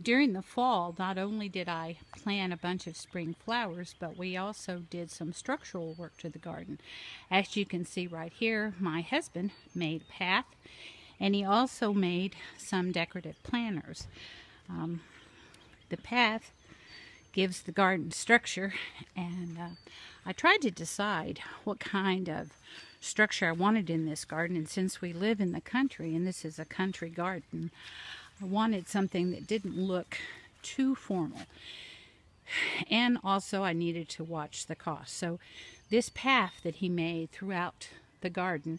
During the fall, not only did I plant a bunch of spring flowers, but we also did some structural work to the garden. As you can see right here, my husband made a path, and he also made some decorative planters. The path gives the garden structure, and I tried to decide what kind of structure I wanted in this garden, and since we live in the country and this is a country garden, I wanted something that didn't look too formal, and also I needed to watch the cost. So this path that he made throughout the garden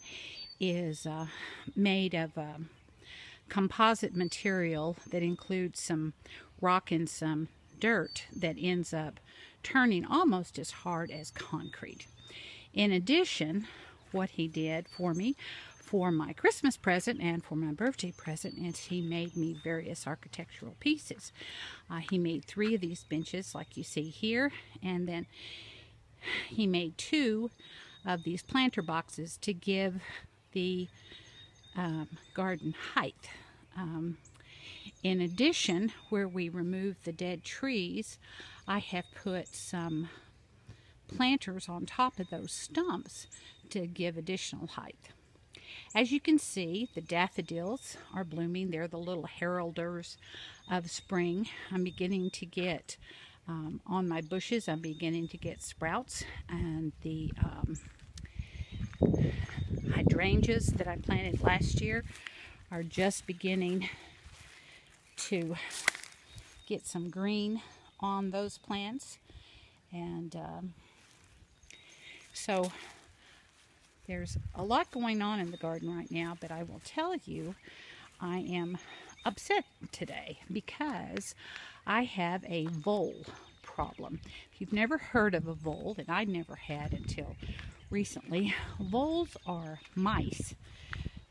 is made of composite material that includes some rock and some dirt that ends up turning almost as hard as concrete. In addition, what he did for me for my Christmas present and for my birthday present is he made me various architectural pieces. He made 3 of these benches like you see here, and then he made 2 of these planter boxes to give the garden height. In addition, where we removed the dead trees, I have put some planters on top of those stumps to give additional height. As you can see, the daffodils are blooming. They're the little heralders of spring. I'm beginning to get, on my bushes, I'm beginning to get sprouts, and the hydrangeas that I planted last year are just beginning to get some green on those plants. And so there's a lot going on in the garden right now, but I will tell you, I am upset today because I have a vole problem. If you've never heard of a vole, and I never had until recently, voles are mice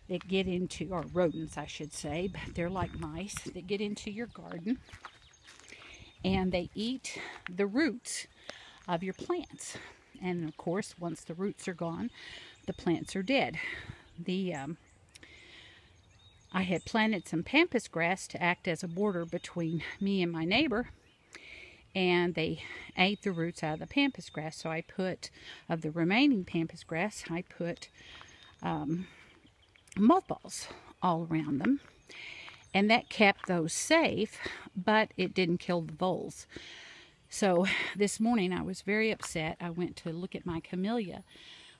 that get into, or rodents I should say, but they're like mice that get into your garden, and they eat the roots of your plants. And of course, once the roots are gone, the plants are dead. I had planted some pampas grass to act as a border between me and my neighbor, and they ate the roots out of the pampas grass. So I put, of the remaining pampas grass, I put mothballs all around them, and that kept those safe, but it didn't kill the voles. So this morning I was very upset. I went to look at my camellia,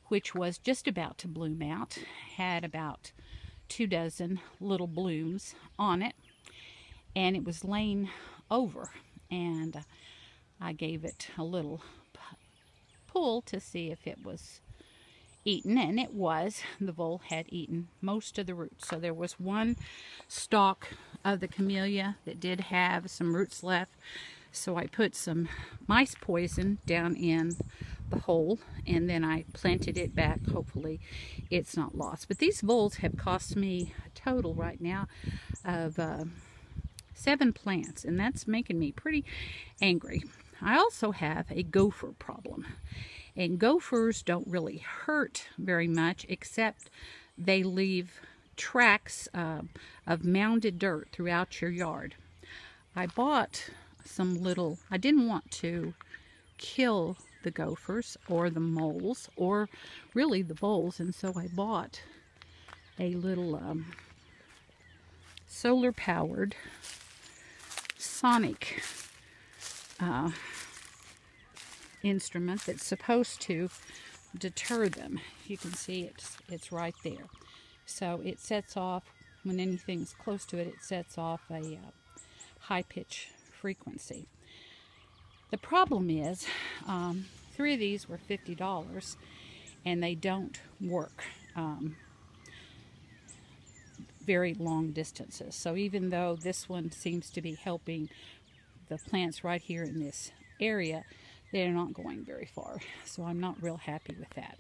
which was just about to bloom out, had about 2 dozen little blooms on it, and it was laying over, and I gave it a little pull to see if it was eaten, and it was. The vole had eaten most of the roots. So there was one stalk of the camellia that did have some roots left. So I put some mice poison down in the hole, and then I planted it back. Hopefully it's not lost. But these voles have cost me a total right now of 7 plants, and that's making me pretty angry. I also have a gopher problem. And gophers don't really hurt very much, except they leave tracks of mounded dirt throughout your yard. I bought some little, I didn't want to kill the gophers or the moles or really the voles, and so I bought a little solar powered sonic instrument that's supposed to deter them. You can see it's right there. So it sets off, when anything's close to it, it sets off a high pitch frequency. The problem is 3 of these were $50, and they don't work very long distances. So even though this one seems to be helping the plants right here in this area, they're not going very far. So I'm not real happy with that.